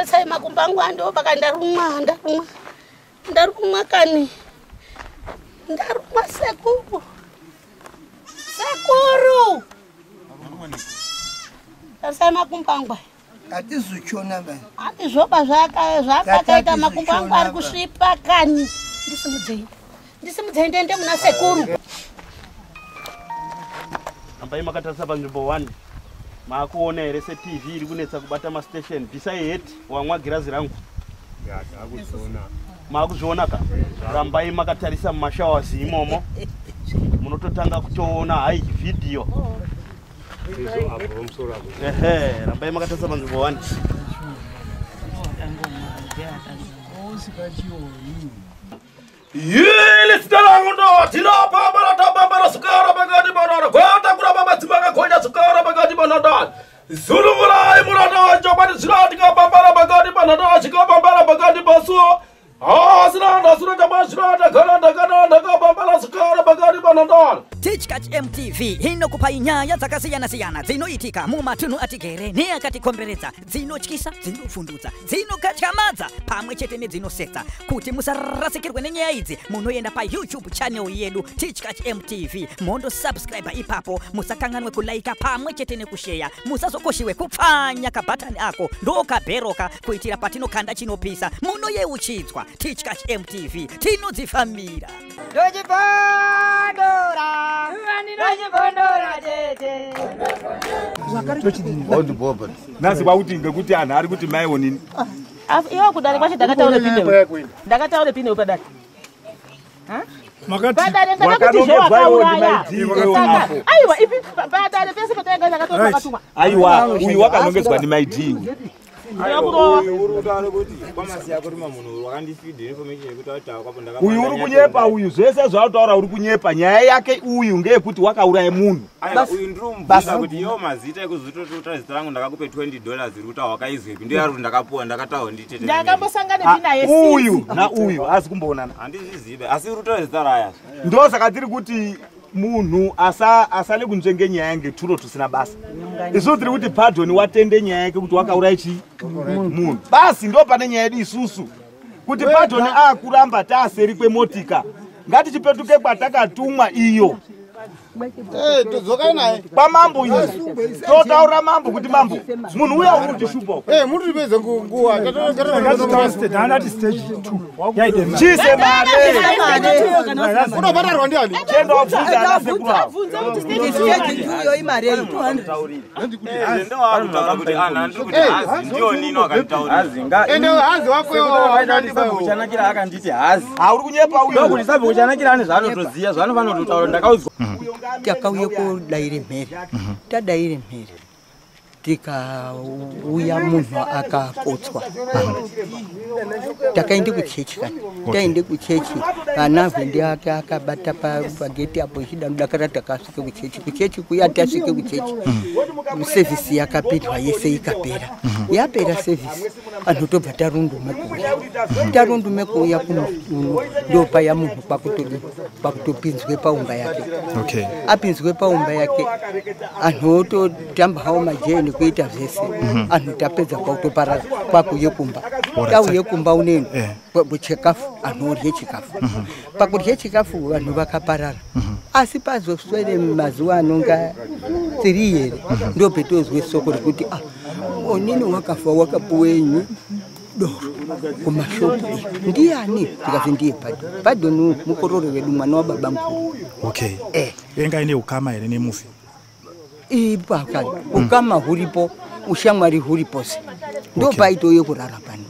sai makumbangu ando baka ndarumwa kani ndarumwa sekuru sai makumbangu atizuchona bani atizvoba zvakaita makumbangu ari kusvipa kani ndisimudzei ndende muna sekuru ambai makatarisa panzvimbo 1 maakuona here se-TV iri kunetsa kubata mastation bvisai heti wamwa girazi rangu maakuzviona ka rambai makatarisa mumashawazi imomo munototanga kutoona hai vhidhiyo rambai makatarisa panzvimbo 1 Yili sitalangu ndo tinapambana sukara bagadi banana kwata kuraba matimanga konya sukara bagadi banana zulungula imurana jabani sirati kapambana bagadi banana chikapambana bagadi basuo siranda jabani sirata kana kapambana sukara bagadi banana Teachkach MTV inokupa inyaya dzakasiyana-siyana dzinoitika mumatunhu atigere neakatikomberedza dzinotyisa dzinofundudza dzinokatyamadza pamwe chete nedzinosetsa kuti musarasikirwe nenyaya idzi munoenda paYouTube channel yedu Teachkach MTV mondo subscribe ipapo musakanganwe kulaika pamwe chete nekusheya musazokoshiwe kupfanya kabhatani ako ndokabheroka kuitira patinokanda chinopisa munoyeuchidzwa Teachkach MTV tinodzifambira nasi kwakuti ngekuti anhu ari kuti maionini iwo kudare kwacho ndakataure pine padare padare ndakakuti zvewakauraya aiwa ipi padare pese pataenga ndakatora pakatuma aiwa uyu wakanongedzwa ndimaidhi uyu uri kunyepa uyu zvese zvautaura uri kunyepa nyaya yake uyu ngeyekuti wakauraya munhu uyu ndirimumbisa kuti iwo mazita ekuzvitototora zita rangu ndakakupe $20 iri kuti wakaizwepi ndiyo ari kuti ndakapuwa ndakataura nditete ndakambosangana ndinaye uyu nauyu asi kumboonana handizvizive asi uri kutora zita raya ndo saka tiri kuti munhu asale kunzvenge nyaya yange turo tusina basa isusu tiri kuti Pardon watende nyaya yake kuti wakauraya chi munhu basi ndo pane nyaya yedu isusu kuti Pardon akuramba taaseri kwemotika ngatichipetuke kwatakatumwa iyo kwamambo iyi totaura mambo kuti mambo munhu uya uri kutishupa muri ripedze nguwa chise mare unobhatarwa ndiani chendo wabvunza ana sekuru ende hazi uchanakira akanditi hazi hauri kunyepa uyu kuti sabve kuchanakira ane zvaanotoziya zvaanofanototaura ndakaudzwa takauye kodaire mhere tadaire mhere tikauya munhu akakotswa takaende kuchechi kani taende kuchechi ana vhende ake akabata pageti apo ichida mudakara takasvike kuchechi kuya tasvike kuchechi sevhisi yakapedwa yese ikapera yapera sevhisi anhu tobva tarundume kuuya ndo paya munhu kwakutopinzwe paumba yake apinzwe paumba yake anhu ototamba hawo majeni kuita zvese anhu tapedza kwakutoparara kwakuye kumba tauye kumba uneni chikafu anhu orye chikafu pakurye chikafu vanhu vakaparara asi pazoswere mazuva anonga 3 here ndo petozwe soko rekuti onini wakafa wakapuwenyu doro kumashopu ndiani tikazi ndiye Pardon mukororo wedu mwana wababa mkuru yenga ine ukama here nemufi ipakani ukama huripo ushamwari huripose ndo paitoye kurara pano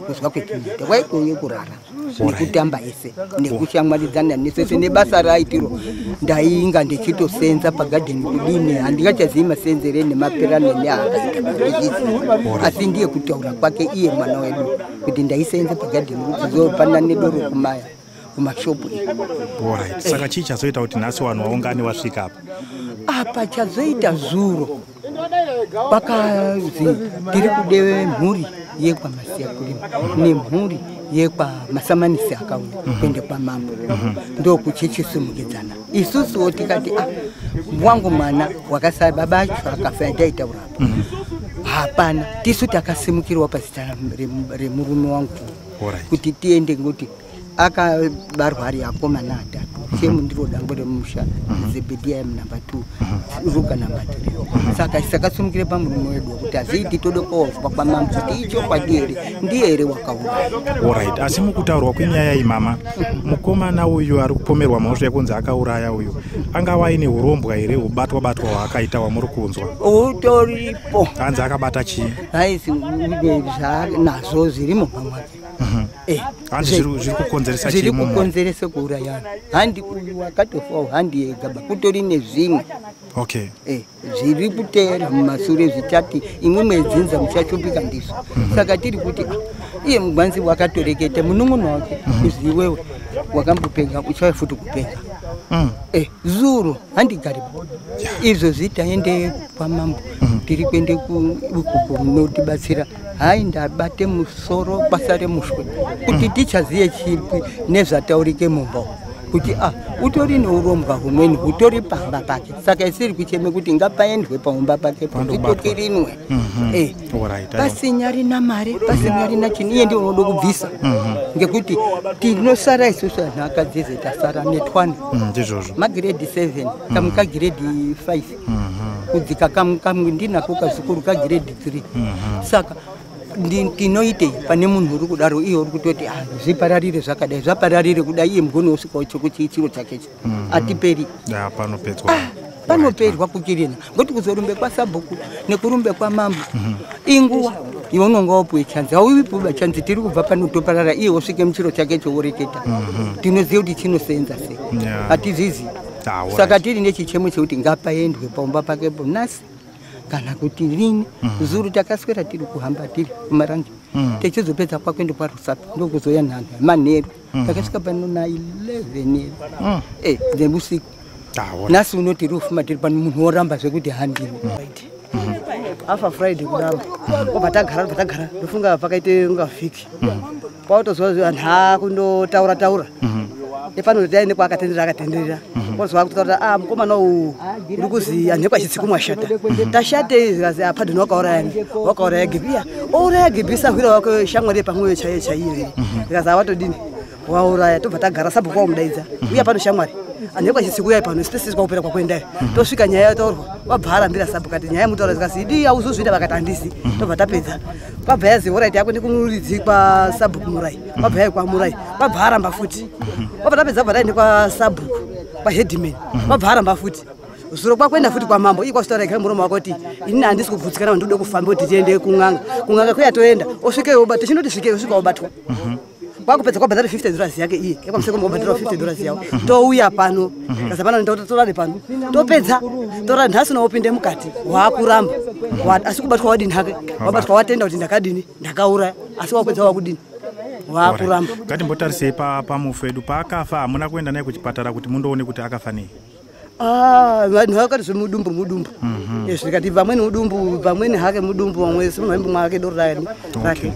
kuzwa kwetinoita kwaitoye kurara nekutamba ese nekushamwaridzana nesese nebasa raitiro ndainga ndichitosenza pagadheni kudini handingachazivi masenzere nemaperano neakaita asi ndiye kutaura kwake iye mwana wedu kuti ndaisenza pagadheni kuzopanda nedoro kumaya kumashopu saka chii chazoita kuti nhasi vanhu vaungane vasvika apa chazoita zuro pakazi tiri kude mhuri yekwamasiya kulima nemhuri yekwamasamanisi akauya kuende kwamambo ndokuchechisimukidzana isusuwo tikati wangu mwana wakasara baba acho akafa ndaitaurapa hapana tisu takasimukirwa pazita remurume wangu kuti tiende ngoti akabarwa ari akomana atatu chemu ndiro dango remusha Zebediah namba 2 Ruka namba 3 saka sumukire pamurume wedu kuti aziti tode kozwa kwamambo kuti icho kwadiri ndiye ere wakauraya. Alright, asi mukutaurwa kwenyaya iyi mama mukomana uyu ari kupomerwa mhosva yekunzi akauraya uyu angava ine urombwa ere ubatwa hwaakaita wamuri kunzwa? Utoripo. Hanzi akabata chii? Haisi nazo zirimo pamwake. Hanzi zviri kukonzeresa chii mumo? Zviri kukonzeresa kuurayana. Handi uyu wakatofawo handi yegaba kutori nezvimwe. Okay. Zviri kutera mumashure zvitati imwe mwedzinza muchachopika ndizvo. Saka tiri kuti iye mugwanzi wakatoreketa munun'una wake kuziwewe wakambopenga uchawe futi kupenga. Zuro handigaripo izvo zvitaende pamambo tiri kuende kuuku munotibatsira hai ndabate musoro basa remushwe kuti tichaziye chipi nezvataurike mumba kuti utori neurombwa humweni hutori pamba pake saka isiri kucheme kuti ngapaendwe paumba pake itokirinwe pasinyarina mare pasinyarina chini iye ndiye unoda kubvisa ngekuti tinosara isusu anhu akadzidze tasara netwana magiredi 7 kamwe kagiredi 5 kudzika kamwe ndinako kazukuru kagiredi 3 saka ndinoitei pane munhu uri kudaro iye uri kutoti zvipararire zvakadai zvapararire kudai iye mugoni usikawo chokuti chiro chakecho atiperi panoperwa kukirina ngoti kuzorumbe kwasabhuku nekurumbe kwamambo inguwa iwe unonga wapuwe chanzi hauipuba chanzi tiri kubva pano toparara iye wasvike muchiro chakecho woreketa tinoziva kuti chinosenza sei hatizizi saka tiri nechichemo chekuti ngapaendwe paumba pakepo nhasi kana kuti rini zuru takaswera tiri kuhamba tiri kumarangi techizopedza kwakwende parusapi ndokuzoya nhano manheru takasvika pano na 11 dzebusiku nhasi unoti rufuma tiri pano munhu woramba zvekuti handini afa Friday kudaro obva tagara ndofunga pakaite unga vhiki pautozwa anhu akundotaura epano taine kwakatenderera kozwa kutaura mukomana uyu uri kuzi anhu ekwachitsiku mwashata tashate zikazi apadhoni wakauraya gibhiya ouraya gibhi sahwira wake shamwari pamweyo chaiyo zikazi watodini wauraya tobva tagara sabhuku wamudaidza uya pano shamwari anhu ekwachitsiku yai pano spesisi kwaupera kwakwendayo tosvika nyaya yataurwa wabva arambira sabhuku ati nyaya yamutaura zikazi idi auzozvida vakati handisi tobva tapedza kwabva yazi oraiti yako ndikunuridzi kwasabhuku murai kwabva yai kwamurai kwabva aramba futi wabva tapedza bva taende kwasabhuku kwahedman wabva aramba futi zuro kwakwenda futi kwamambo iye kwasitaura ikari muromo wako kuti inini handisi kubvutsikana vanhu ndode kufamba kuti tiende kung'anga kweyatoenda osvikeyo obata chinoti svikei osvika obatwa kwakupedza kwabhadhara $50 yake iye yakwamuseko mobhadhara $50 yawo touya pano kasa pano torare pano topedza tora nhasi naopinde mukati waakuramba asi kubatwa wadini hake wabatwa watenda kuti ndakadini ndakauraya asi wakupedza wakudini waakuramba ngatimbotarisei pamufu edu paakafa hamuna kuenda naye kuchipatara kuti mundoone kuti akafa nei? Vanhu vakati zvemudumbu zvikati vamweni udumbu vamweni hake mudumbu vamwe simunoimbo mwake doro rake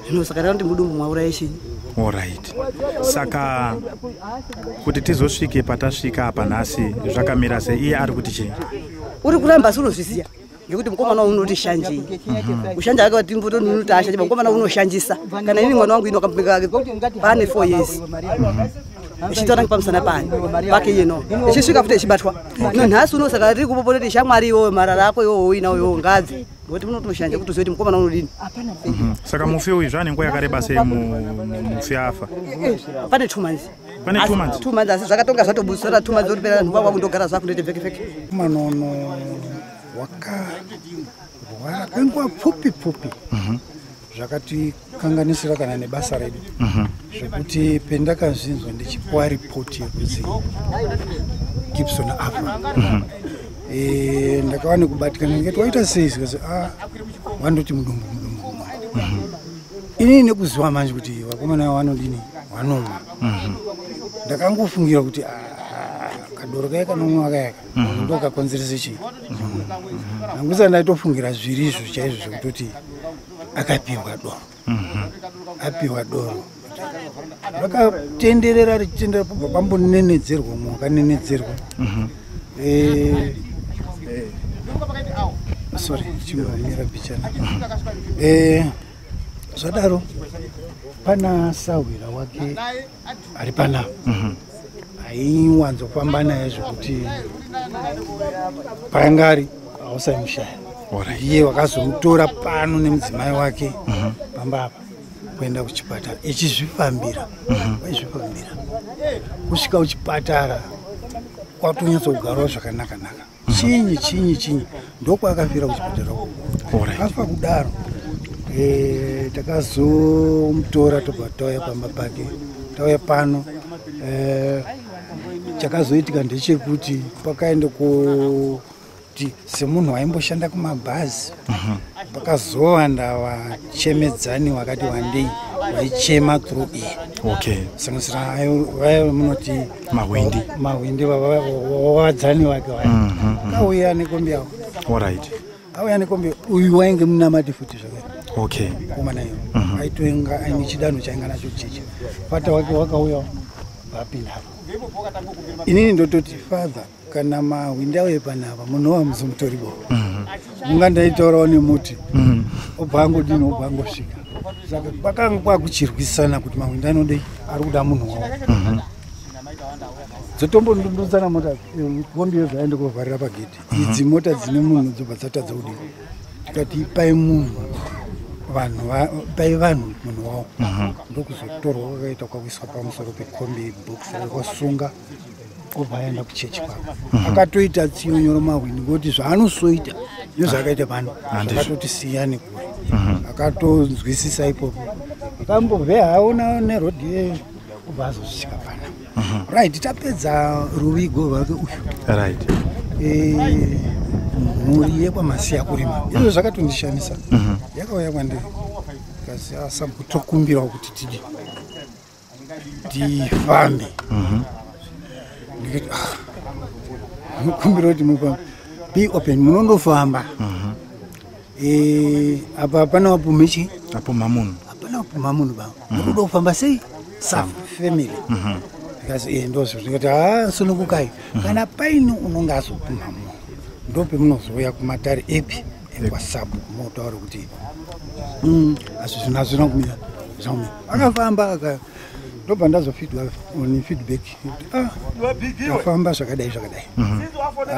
zvino saka takuti mudumbu mwauraya chinyi. Alright. Saka kuti tizosvike patasvika apa nhasi zvakamira sei iye ari kuti chii? Uri kuramba asi unozviziya ngekuti mukomana unoti shanjei ushanja wake watimboto unoti ashanje mukomana unoshanjisa kana ini mwana wangu ino akampinga pane 4 years ichitora pamusana pani pake yeno ichisvika futi ichibatwa nhasi unosaka riri kupopototi shamwari iwoyo marara ako iwowo inawo ngadzi ngekuti munotoshanja kuti uzive kuti mukomana unodini. Saka mufi uyu zvane nguva yakareba sei mufi afa? Pane 2 months. Pane 2 months? 2 months asi zvakatonga zvatobusira 2 months uripera vanhu vako kundogara zvako ndoite vheki manono wakarwara kwenguva pfupi zvakati kanganisira kana nebasa redu zvekuti pendakazvinzwa ndichipuwa ripoti yekuzi Gibson afa ndakawane kubatikana ndikati waita sei zikazi wandoti mudumbu inini nekuziva manje kuti vakomana vanodini vanomwa ndakangofungira kuti kadoro kaya kanomwa kayaka ndo kakonzerese chii nangusa ndaitofungira zvirizvo chaizvo zvekutoti akapiwa doro rakatenderera richitendera pobva pambonenedzerwa mwakanenedzerwa sorry chimira pichana zvadaro pana sawira wake ari pana aiwanzofamba naye zvekuti pangari ausamushaya iye wakazomutora pano nemudzimai wake pambapa kuenda kuchipatara ichizvifambira waizvifambira kusvika kuchipatara kwatonyatsokugarwa zvakanaka-naka chinyi ndokwakafira kuchipatara afa kudaro takazomutora tobva tauya pamba pake tauya pano chakazoitika ndechekuti pakaenda kuti semunhu waimboshanda kumabhazi pakazowanda vachemedzani wakati wandei waichema through sanganisira vaya munoti mahwindi wavadzani wake waya kauya nekombi yavo auya nekombi uyu wainge munamati futi zvakare komana iyo aitoenga aine chidanho chainga nacho chicha fata wake wakauya vapindapo inini ndototi father kana mahwindi auye panapa munhu wamuzomutoribo mungandaitaurawo nemuti obva angodini obva angosvika saka kwakanga kwakuchirwisana kuti mahwindi anodei ari kuda munhu wavo dzotombondududzana mota kombiyo zvaende kovharira pagedhi idzi mota dzine munhu dzobva dzatadza kudini tikati pai munhu pai vanhu munhu wavo ndokuzotorwa kwakaita kwakuiswa pamusoro pekombi bhokisi kwasunga obva aenda kuchechi kwako akatoita tsiyonyoro mahwindi ngoti zvaanosoita ndozvaakaita pano akatoti siyani kure akatonzwisisa ipopo akambobve haona nerodhi obva azosvika pana right tapedza ruvigo rwake uyu mhuri yekwamasiya kurima izvo zvakatondishamisa yakauya kwandiri kasi asakutokumbirawo kuti tifambe ndikati mukumbira kuti mufambe be open munondofamba apa hapana wapumechi apuma munhu hapana wapuma munhu baba munoda kufamba sei family because ndozvo ndikati sonokukai kana paine unonga azopuma munhu ndope munozoya kumatare epi ekwasabu motaura kuti azvo zvinazvina kumira zvaumira akafamba ndobva ndazofeedback afamba zvakadai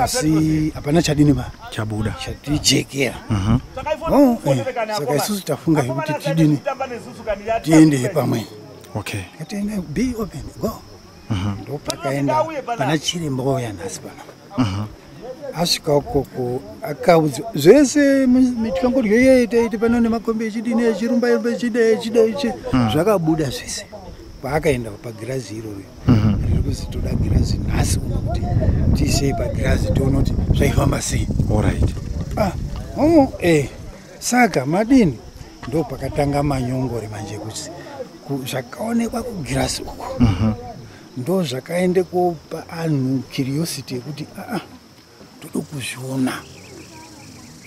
asi hapana chadini ma chabuda chatijekera saka isusu tafunga kuti tidini tiende pamwe katienda be open go ndopakaenda pana chiremba wauya nhasi pana asvika ukoko akaudza zvese tikangodya yeitaiti pano nemakombi echidini echirumba echidai zvakabuda zvese paakaenda pagirazi iroro riri kuzi toda girazi nhasi unokuti tiisei pagirazi toona kuti zvaifamba sei saka madini ndo pakatanga manyongori manje kuti zvakaonekwa kugirazi uko ndo zvakaende kopa anhu curiosity yekuti toda kuzviona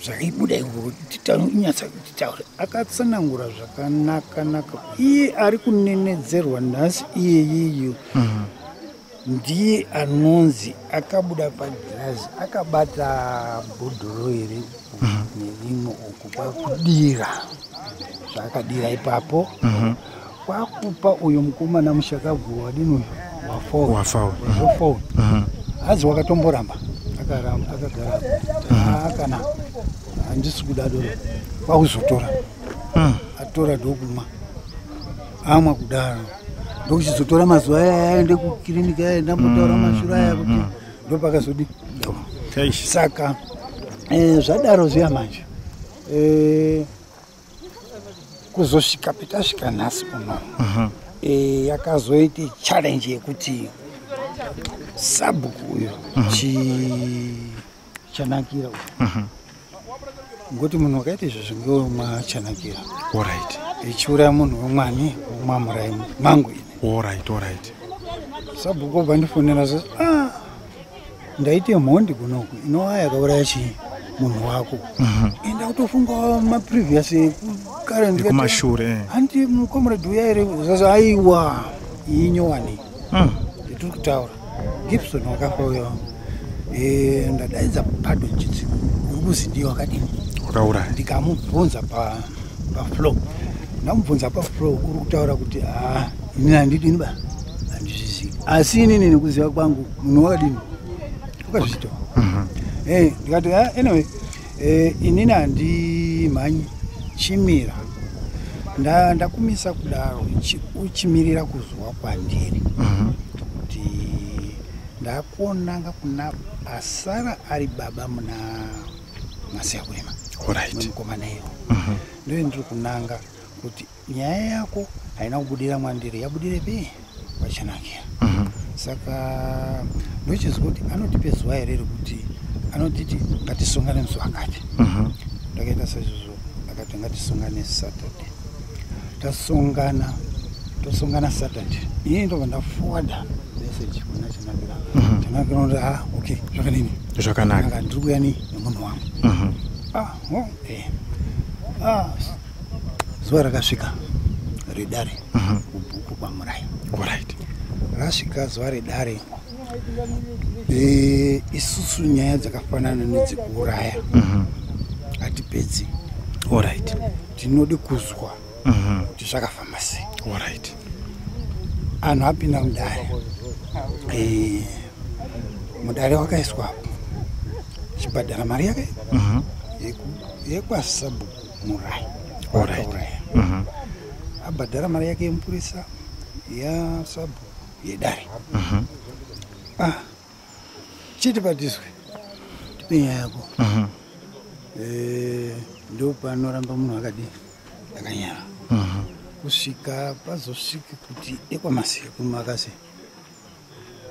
zvaibuda iko titanyatsa kuti taura akatsanangura zvakanaka iye ari kunenedzerwa nhasi iyeyiyo ndiye anonzi akabuda pagirazi akabata bhodhoro iri nerimwe uku kwakudira zvaakadira ipapo kwakupa uyo mukomana mushakabvu wadini wafau hadzi wakatomboramba akagara kana handisi kuda doro kwakuzotora atora ndokumwa amwa kudaro ndokuchizotora mazuva aya aende kukiriniki aya ndambotaura mashuro aya kuti ndopakazodi saka zvadaro zviya manje kuzosvika petasvika nhasi uno yakazoite challenge yekuti sabhuku uyo chanakira ngoti munhu wakaita izvozvo ngeumwe chanakira ichiuraya munhu wemwani womwamurai mangu ine sabhuku obva ndifonera zve ndaite mhondi kunoku inova yakauraya chii munhu wako enda kutofunga maprevious kare ndikumashure handi mukomrade uya ere zaza aiwa inyowani ndiri kutaura Gibson wakafa uyo ndadaidza Pado nchiti uri kuzi ndiye wakadini wakauraya. Ndikamubvunza pafloor, ndamubvunza pafloor uri kutaura kuti inini handidini ba handizvizivi, asi inini nekuziva kwangu munhu wakadini wakazvitoa. Ndikati anyway inini handimhanyi chimira, ndakumisa kudaro uchimirira kuzwa kwandiri kuti ndakuonanga kuna asara ari baba muna Masiyakurima mukomana iyo. Ndiyo ndiri kunanga kuti nyaya yako haina kubudira mwandiri, yabudire pe Pachanakira. Saka ndochizwa kuti anotipe zuva here rekuti anotiti ngatisongane musi wakati. Ndakaita saizvozvo, akati ngatisongane Saturday. Tosongana Saturday. Ini ndobva ndafuwada message kuna Chanakira. Chanakira kuti okay, zvakanini? Zvakanaka. Ndiri kuuya nemunhu wangu. Zuva rakasvika redare kubhuku kwaMurayi. Rasvika zuva redare, isusu nyaya dzakafanana nedzekuuraya hatipedzi. Tinode kuzwa kuti zvakafamba sei. Anhu apinda mudare, mudare wakaiswapo chibhadhara mari yake yekwaSabhuku Murayi wakauraya. Abhadhara mari yake yemupurisa, yaSabhuku, yedare. Chiti patizwe tipe nyaya yako. Ndo panoramba munhu akanyara kusvika pazosvike kuti ekwaMasiyakurima akasi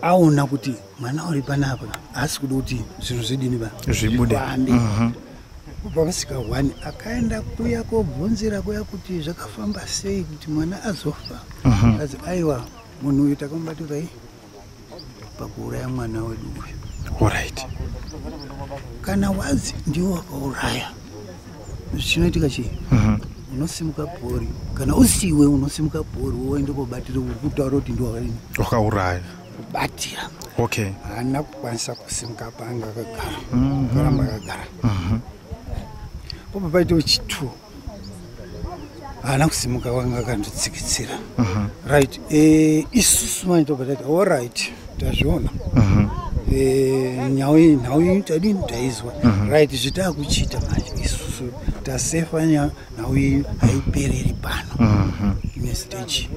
aona kuti mwana uri panapa haasi kuda kuti zvinhu zvidini ba zvifambe. Kubva pasvika 1 akaenda kuya kobvunzira kuya kuti zvakafamba sei kuti mwana azofa. Azi aiwa munhu uyu takamubata pakuuraya mwana wedu uyu. Kana wazi ndiwo wakauraya, chinoitika chii? Unosimuka pori, kana usiwe unosimuka pori woende kobatira kutaura kuti ndiwo wakauraya. Kubatira. Haana kukwanisa kusimuka panga akagara. Karamba akagara. Popa paita chitu. Haana kusimuka wanga akandotsikitsira. Isusu manje tobva tati tazviona. Nhau iyi tadini taizwa. Zvitava kuchita manje isusu tasefa nhau iyi haipereri pano. Ine stage.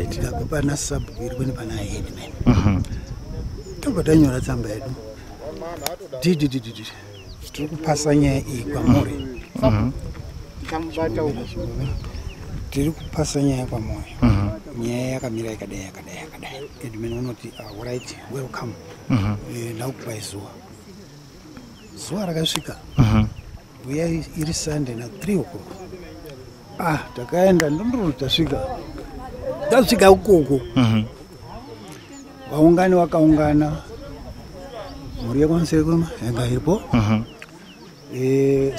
Ndikabva pana Sabhuku iri kune pana Headman. Tobva tanyora tsamba yedu. Tiri kupasa nyaya iyi kwamuri. Tiri kupasa nyaya kwamuri. Nyaya yakamira yakadai. Headman unoti alright, welcome. Ndakupa zuva. Zuva rakasvika. Uya iri Sunday na 3 o'clock. Takaenda ndondoro tasvika ukoko. Vaungani wakaungana. Mhuri yekwaMasiyakurima yanga iripo.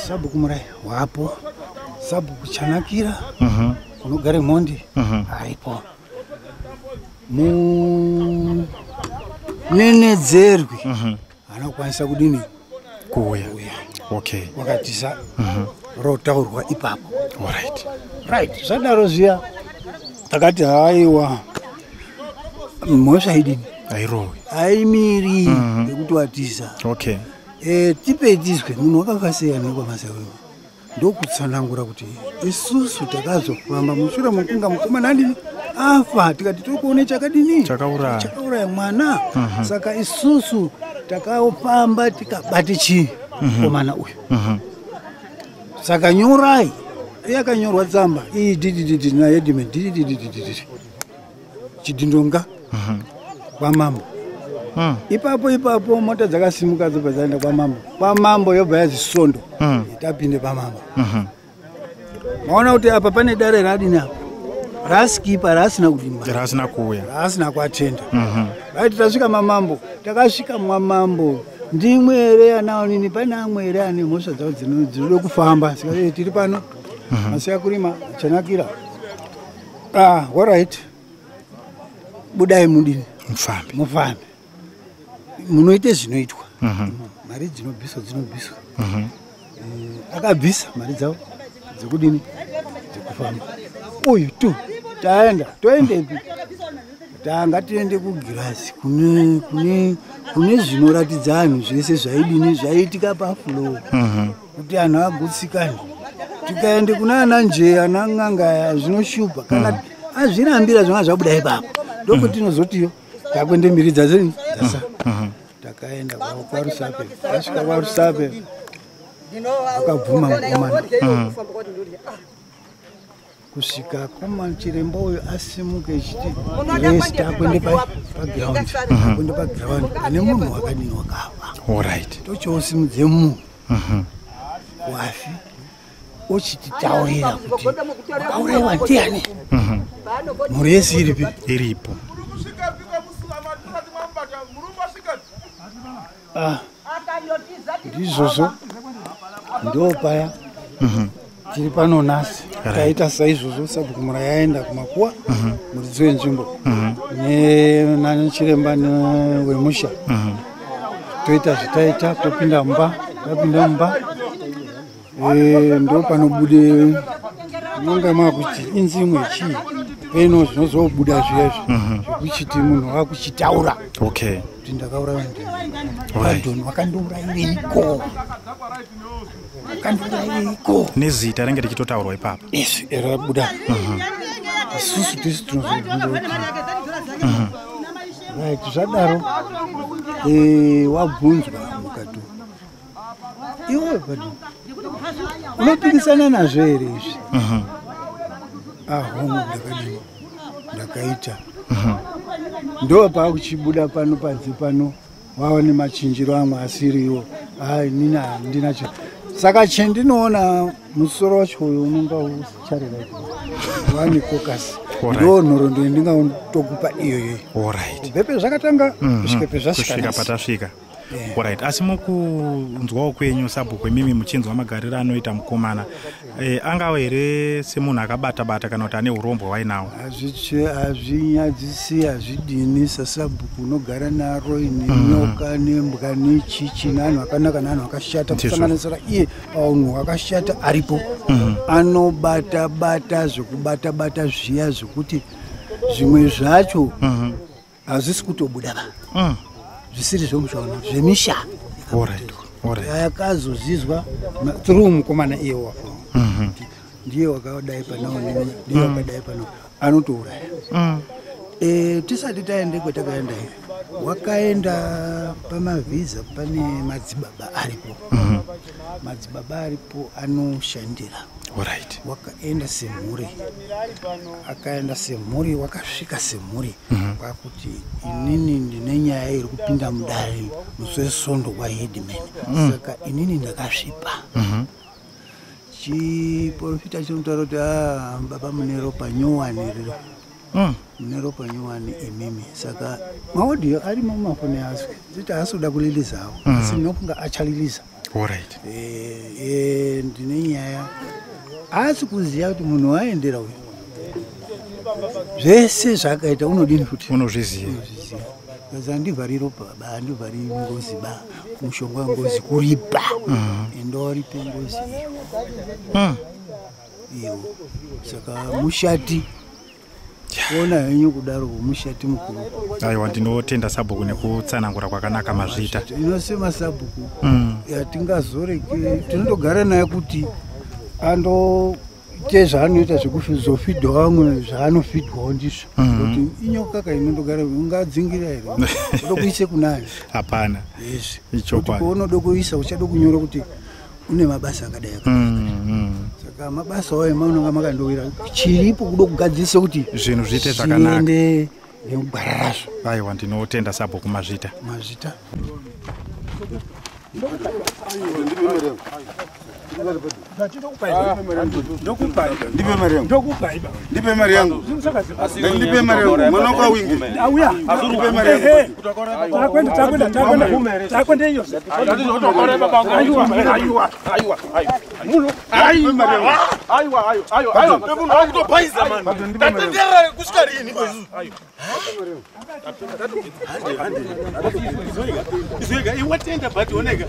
Sabhuku Murayi wapo. Sabhuku Chanakira unogare Mhondi aripo. Nenedzerwi anokwanisa kudini kuuya. Wakatisa rotaurwa ipapo. Zvadaro zviya takati haiwa mhosva idini haimiri yekuti watisa. Tipe tizwe munhu wakafa sei nekwaMasiyakurima. Ndokutsanangura kuti isusu takazofamba mushure mokunga mukomana adini afa, tikati tiri kuone chakadini chakauraya mwana. Saka isusu takafamba tikabate chii mukomana uyu. Saka nyorai, yakanyorwa tsamba iyi didididi naHeadman chidindonga kwaMambo. Ipapo mota dzakasimuka dzobva dzaenda kwaMambo yobva yazisondo tapinde paMambo. Maona kuti apa pane dare radini apa raskipa rasina kudimba, rasina kuuya, rasina kuatenda. Tasvika maMambo, takasvika mwaMambo ndimwe here anawo nini, pane amwe here ane mhosva dzavo dzinode kufamba. Saka tiri pano Masiyakurima Chanakira. Alright, budai mudini mufambe, munoite zvinoitwa. mari dzinobviswa akabvisa mari dzavo dzekudini dzekufamba uyu tu taenda toendepi tanga tiende kugirasi kune zvinoratidza anhu zvese zvaidini zvaiitika paflow kuti anhu agutsikane tikaende kuna ana nje ana ng'anga zvinoshupa kana azvirambira zvanga zvabuda ipapo ndokuti tinozotiyo takwende mbiri dzazeni dzasa takaenda kwarusape tasvika kwarusape akabvuma mukomana kusvika komana chiremba uyo asimuke ichiti resi takwende pagiraundi ane munhu wakadini wakafa tochosimudze munhu wafi ochititaurira kuti wakaurayiwa ndiani mhuri yesi iripo ndizvozvo ndopaya tiri pano nhasi taita saizvozvo sabhuku mura yaenda kumakuwa muridzi wenzvimbo nanachiremba wemusha toita zvitaita topinda mumba tapinda mumba ndo panobude nonga makuti inzimwe chii peno zvinozobuda zviyazvi zvekuchiti munhu wakuchitaura kuti ndakaurayiwa ndiadhoni wakandourayiweiko nezita renge richitotaurwa ipapa rabuda isusu tisi tinozobvunza kuti zvadaro wabvunzwa mukati iwe bado unopikisana nazvo here izvi hongu ndakadini ndakaita ndo paakuchibuda pano panze pano wava nemachinjiro amwe asiriwo nina handinacho saka chendinoona musoro wacho uyo unonga ucharera wani kokasi ndo nhoroondo yendingatokupa iyoyo kubvepe zvakatanga kusvika pezvasvika patasvika Alright, asi mukunzwawo kwenyu sabhuku imimi muchinzwa magariro anoita mukomana angave here semunhu akabata-bata kana kuti ane urombo hwainawo? Hazvinyadzisi, hazvidini sabhuku unogara naro ine nyoka nembwa nechichi neanhu akanaka neanhu akashata kusanganisira iye paunhu akashata aripo anobata-bata zvokubata-bata zviya zvokuti zvimwe zvacho hazvisi kutobuda ba zvisiri zvomushaona zvemisha yakazozizwa through mukomana iye wafa ndiye wakadai panawo ndiye wakadai panawo anotouraya tisati taende kwetakaenda ive wakaenda pamavhiza pane madzibaba aripo madzibaba aripo anoshandira wakaenda semhuri akaenda semhuri wakasvika semhuri kwakuti inini ndine nyaya iri kupinda mudare muswesondo kwaheadman saka inini ndakasvipa chiprofita chinotaura kuti baba mune ropa nyowani riro mune ropa nyowani imimi saka maodhiyo ari mumafoni aswe ziti hasoda kulilizawo asi nokunga achaliliza ndine nyaya asi kuziva kuti munhu waendera uyu zvese zvakaita unodini kuti unozviziva kazi handivhari ropa ba handivhari ngozi ba mushonga ngozi kuripa endoripe ngozi iyo saka mushati ona henyu kudaro mushati mukuru. Aiwa, ndinotenda sabhuku nekutsanangura kwakanaka mazvita. Inosema sabhuku yatingazoreke tinotogara naye kuti ando tezvaanoita zvekuzofidwa vamwe zvaanofidwawo ndizvo kuti inyoka kainondogara ungadzingira here unoda kuise kunani? Hapana, ichokwadi unoda kuisa uchada kunyora kuti une mabasa akadai saka mabasa awo emaunonga makandowira chiripo kuda kugadzirisa kuti zvinhu zviite zvakanaka ende negwara razvo. Aiwa, ndinotenda sabhuku mazvita Ndipe mari yangu. Ndipe mari yangu. Mwana kwa wingi. Auya. Ndipe mari yangu. Takwenda hiyo. Ayuwa. Munhu. Aiwa. Munhu akutopaiza man. Tatendera kusvika rini kwezu? Izoiga iwatenda but onega.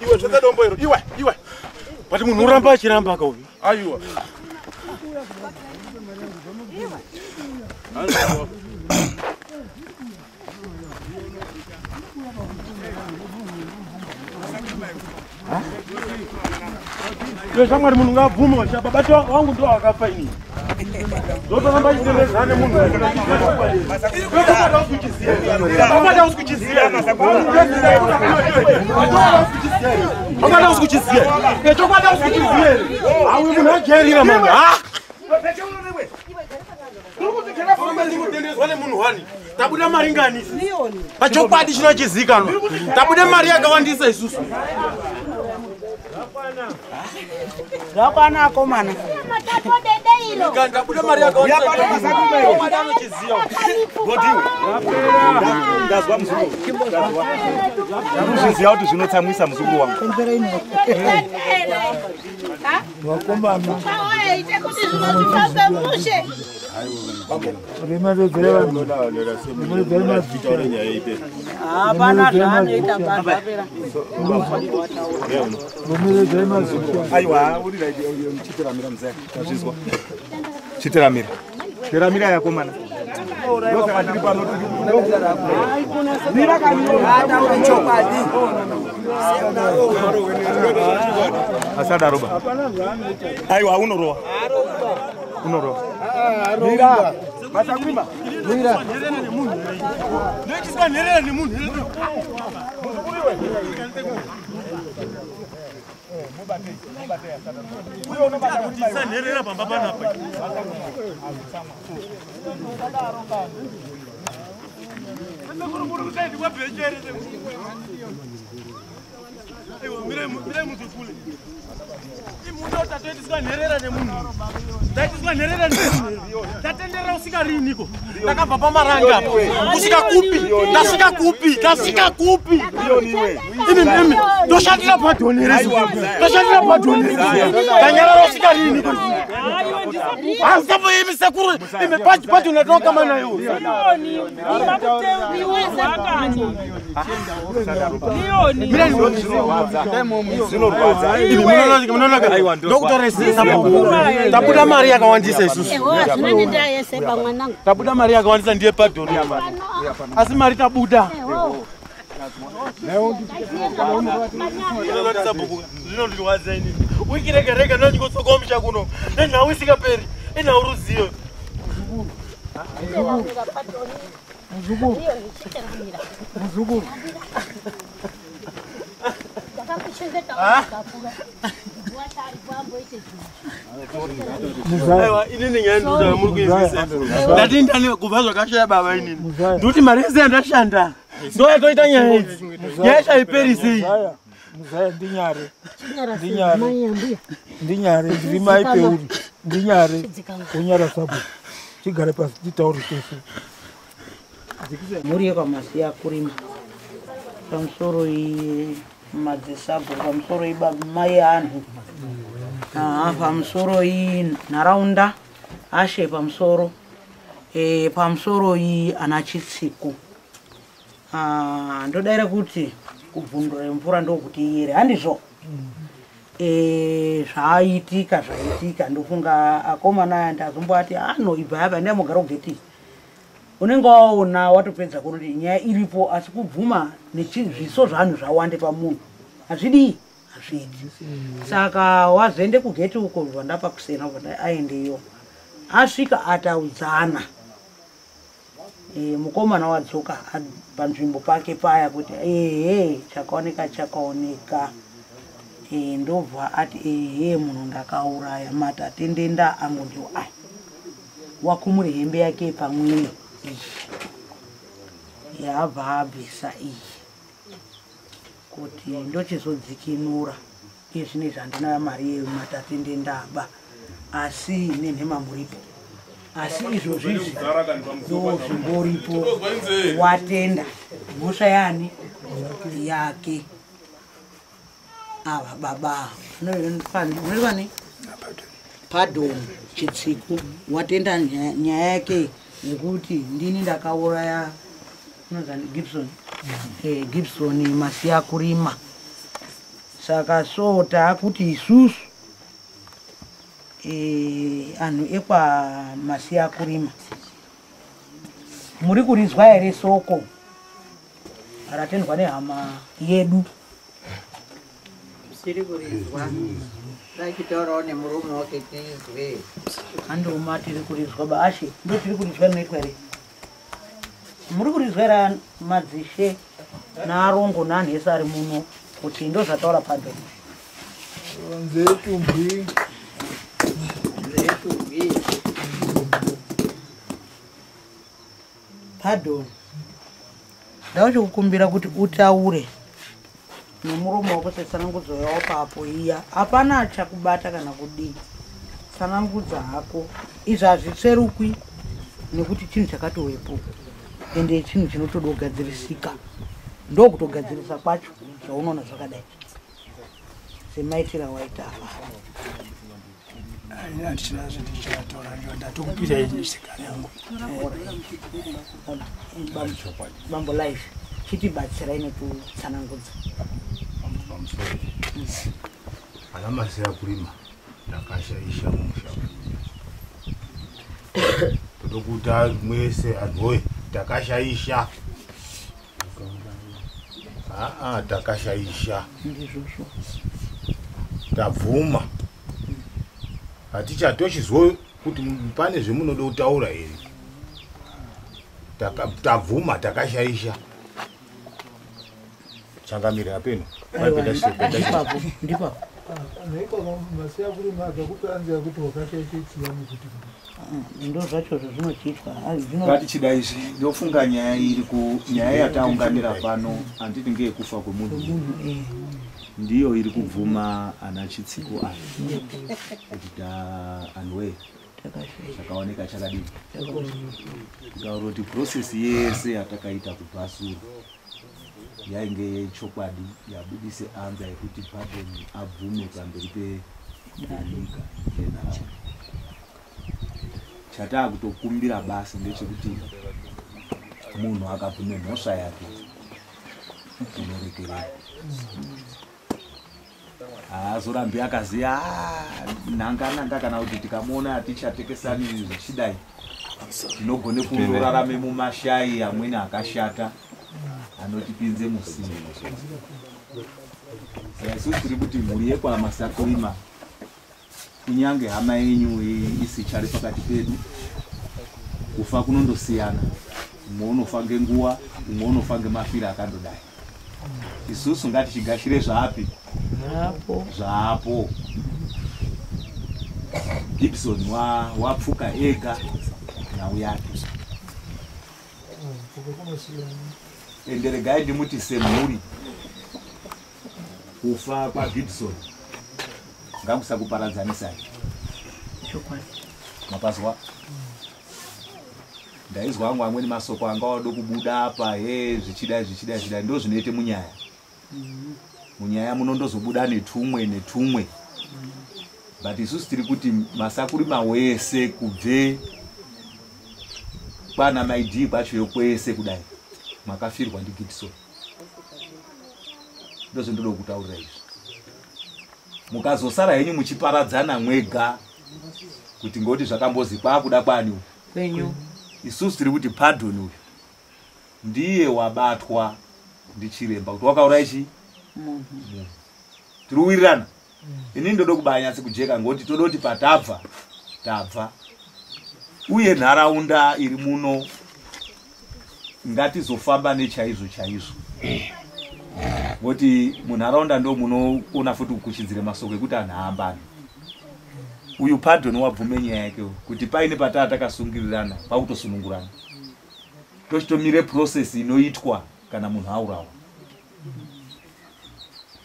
Iwe zvakadombo iro. Iwe. But munhu uramba achiramba akauya. Aiwa. Yo shamwari munhu ngabvume wachapa baba wangu ndo akafa ini. Zotoramba chitenderezane munhu. Baba usikuchizia. Baba usikuchizia. Chokwadi usikuchizia. Awu munhu ajerira mama. Wale munhu wani tabuda mari ngani pachokwadi chinochizikanwa tabuda mari yakawandisa isusu Zvakwana akomana. Tabuda mari yakawandisa ndazwa muzukuru ndazwa kuti zvinotsamwisa muzukuru wangu vakomana chiteramira yakomana asadaroba aiwa unorowa mira masakwimba mira ndechiswa nherera nemunhu uyo unobata kuti sanherera pamba panapa mire muzukule imundo tatoitiswa nherera nemunhu taitiswa nherera nemunhu tatenderera usika riniko takabva pamaranga tasvika kupi imi toshandira padhonerezi tanyarara usika riniko asisapoimi sekuru ime padhona tinokama nayo tabuda mari yakawandisa isusu tabuda mari yakawandisa ndiye padhoni asi mari tabuda zvinondirwadza ini wikiregerega nanyingotsokomusha kuno nenhau isingaperi enhau ruzivo muzukuru aiwa inini nyanduda muri kuizvisa ndati ndani kubva zvakashaya baba inini ndokuti mari yese yandashanda ndo yatoita nyaya idzi nyaya chaiperi sei muzaya ndinyare ndiri mai peuri ndinyare kunyara sabu tigare pasi titauri tese muri yekwamasiya kurima pamusoro madzisabhu pamusoro mai anhu pamusoro nharaunda ashe pamusoro ana Chitsiku ndodaira kuti kubvundura mvura ndokuti iyere handizvo zvaitika ndofunga akomana ndazomboti ibva apa ndamugara kugeti unenge waona watopedza kunoti nyaya iripo asi kubvuma nezviso zvanhu zvawande pamunhu hazvidi saka wazoende kugeti uko zvandapa kusena kuti aendeyo asvika ataudzana mukomana wadzoka panzvimbo pake paya kuti chakaoneka ndobva ati munhu ndakauraya matatendenda angu ndio wakumure hembe yake pamwene yabva abvisa iyi kuti ndochizodzikinura izvine zvandina mari yematatendenda aba asi nenhema muripo asi izvozvizvi ndo zvimboripo watenda mhosva yani yake ava baba unoivani pardon Chitsiku watenda nyaya yake yekuti ndini ndakauraya unozani Gibson Masiya Kurima. Saka so taakuti isusu anhu ekwa Masiya Kurima muri kurizwa here soko ratendwa nehama yedu? Tiri kurizwa takitaurawo nemurume wake tizwe andoma tiri kurizwa baashe ndo tiri kurizwa rinoitwa here muri kurizwa here madzishe naarongo naanhu ese ari muno kuti ndo zvataura padho nzetumbi pardon ndavachokukumbira kuti utaure nemuromo wako setsanangudzo yavo papo iya hapana achakubata kana kudii. Tsanangudza hako izvi hazvitserukwi nekuti chinhu chakatowepo ende chinhu chinotoda kugadzirisika ndokutogadzirisa kwacho zvaunoona zvakadai semaitira waita apa bambo life chitibatsirai nekutsanangudza. ana Masiya Kurima ndakashaisha musha todokuta mwese anhoe takashaisha takashaisha tabvuma hatichatochizwa kuti pane zvemunoda kutaura here tabvuma takashaisha changamirira peno ndipo Masiya Kurima akakupanzira kuti wakashaisha chiyamu kuti ndo zvacho zvinochiitwa ngatichida izvi ndofunga nyaya iri nyaya yataunganira pano handiti ngeyekufa kwemunhu ndiyo iri kubvuma ana Chitsiku aya kuti anwe zvakaoneka chakadini kutaura kuti procesi yese yatakaita kupasura yainge yechokwadi yabudise anza yekuti pardon abvume pamberi penyika yenharaunda. Chataa kutokumbira basi ndechekuti munhu akabvume mhosva yake inorekerera haazorambi akaziya nanga kana kuti tikamuona hatichatekesani zvichidai tinogone kundorarame mumashayi amweni akashata anotipinze musini. Saka isusu tiri kuti mhuri yekwa Masiya Kurima kunyange hama yenyu isichari pakati pedu kufa kunondosiyana, umwe unofa ngenguwa umwe unofa ngemafira akandodai. Isusu ngatichigashire zvaapi zvaapo. Gibson wapfuka ega nhau yake ende regai ndimuti semhuri kufa kwaGibson ngakusakuparadzanisai. Mapazwa ndaizwa wangu amweni masoko anga wado kubuda apa zvichidai ndo zvinoite munyaya. Munyaya munondozobuda netumwe but isusu tiri kuti Masiya Kurima wese kubve kwana maidhi kwacho kwese kudai makafirwa ndiGibson. Ndozvo ndoda kutaurira izvi. Mukazosara henyu muchiparadzana mwega kuti ngoti zvakambozi kwakuda kwani kwenyu. Isusu tiri kuti pardon uyu ndiye wabatwa ndichiremba kuti wakaura ichi tiri kuwirirana. Ini ndoda kubanyatse kujeka ngoti toda kuti patabva tabva uye nharaunda iri muno ngatizofamba nechaizvo ngoti munharaunda ndo munoona futi kukuchidzire masoko ekuti anhu aambane. Uyu pardon wabvume nyaya yake kuti paine pataa takasungirirana pakutosunungurana tochitomire process inoitwa kana munhu aurawa.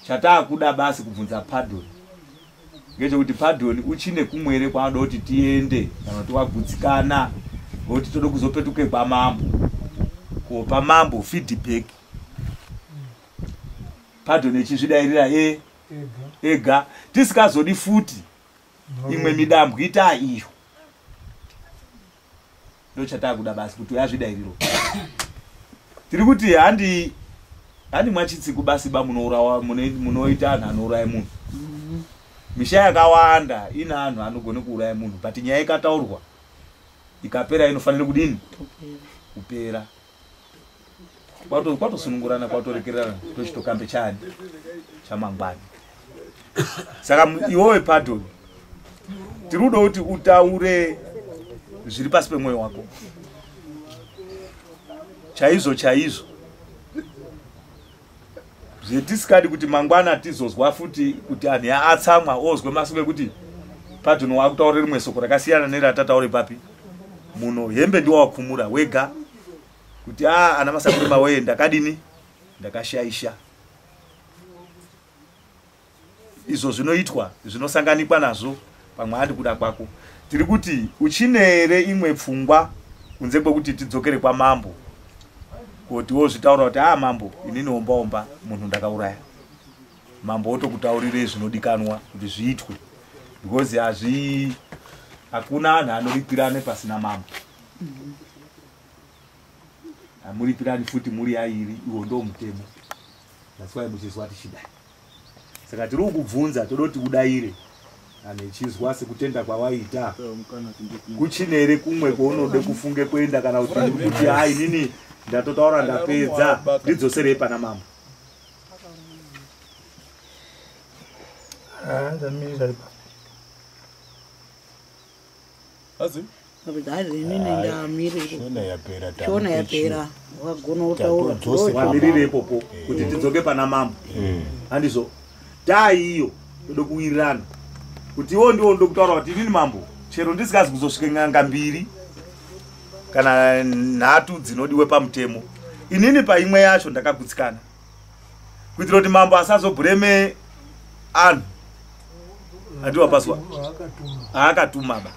Chataakuda basi kubvunza pardon ngechekuti pardon uchine kumwere kwaanoda kuti tiende kana kuti wagutsikana ngokuti toda kuzopetuke pamambo kopa mambo feedback. Pardon echizvidairira ega tisikazodi futi imwe midambwe ita iyo ndochatakuda basi kuti yazvidairiro tiri kuti handi mwachitsiku basi ba munoita anhu anouraya munhu misha yakawanda ina anhu anogone kuuraya munhu but nyaya ikataurwa ikapera inofanira kudini kupera kwatosunungurana kwatorekerana tochitokambe chani chamangwani saka iwowe Pardon tiri kuda kuti utaure zviri pasi pemwoyo wako chaizvo zvetisikadi kuti mangwana tizozwa futi kuti anhu atsamwa ozwe masuku ekuti Pardon wakutaura rimwe soko rakasiyana neratataure papi muno hembe ndiwo wakumura wega kuti ana masakurima weye ndakadini ndakashaisha izvo zvinoitwa zvinosanganikwa nazvo pamwe handi kuda kwako tiri kuti uchinere imwe pfungwa kunze kwekuti tidzokere kwamambo kuti wozvitaura kuti mambo inini ombaomba munhu ndakauraya mambo otokutaurire zvinodikanwa kuti zviitwe because hakuna anhu anoripirane pasina mambo hamuripirani futi muri airi iwo ndo mutemo that's why muchizwa tichidai saka tiri kukubvunza toda kuti udaire anhu echizwa sekutenda kwawaita kuchinere kumwe kwaunode kufunge kuenda kana kuti hai nini ndatotaura ndapedza ndidzoserei pana mambo chona yapera wagona utaura wamirire ipopo kuti tidzoke pana mambo handizvo iyo tode kuwirirana kuti iwo ndiwo ndo kutaura kuti inini mambo chero ndisikazi kuzosvike ng'anga mbiri kana nhatu dzinodiwe pamutemo inini paimwe yacho ndakagutsikana kuitira kuti mambo asazobhureme anhu andiwa paswa haakatuma ba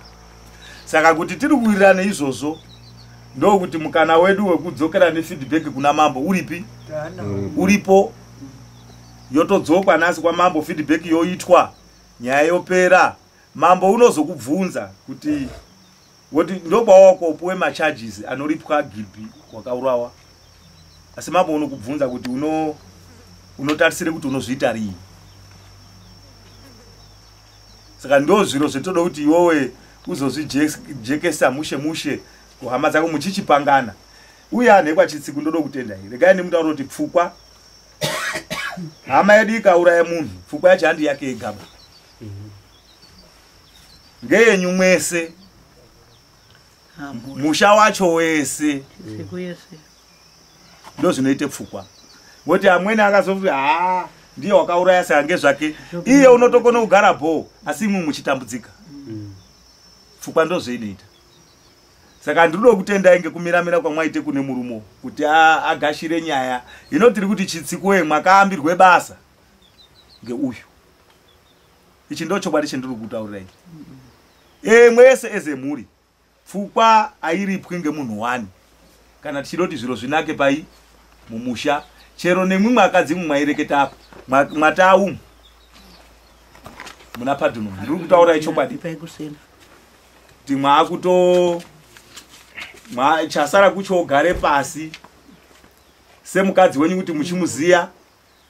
saka kuti tiri kuwirirana izvozvo ndokuti mukana wedu wekudzokera nefeedback kuna mambo uripi uripo yotodzokwa nasi kwa mambo feedback yoitwa nyaya yopera mambo unozokubvunza kuti woti ndokwawa kopuwe macharges anoripwa gilpi wakaurawa asi mambo unokubvunza kuti unotarisire kuti unozviita rii saka ndo zviro zvetoda kuti iwowe uzozvijekesa mushe kuhama dzako muchichipangana uye anhu ekwachitsiku ndoda kutendai regai nemutauro kuti pfukwa hama yedu ikauraya munhu pfukwa yacho handi yake yegaba ngeyenyu mwese musha wacho wese ndo zvinoite pfukwa ngoti amweni akazofuti ndiye wakauraya saka ngezvake iye unotokona kugara bho asi imwe muchitambudzika pfukwa ndo zveinoita saka ndinoda kutendai ngekumiramira kwamwaite kune murumo kuti agashire nyaya ino tiri kuti chitsikuwe mwakaambirwe basa ngeuyu ichi ndo chokwadi chendiri kutaurirai mwese ezemhuri pfukwa airipwi ngemunhu wani kana tichidoti zviro zvinake pai mumusha chero nemwi mwakadzi mwaireketa apa mwatau muna Pardon ndiri kutaura chokwadi kuti mwakuto chasara kucho ugare pasi semukadzi wenyu kuti muchimuziya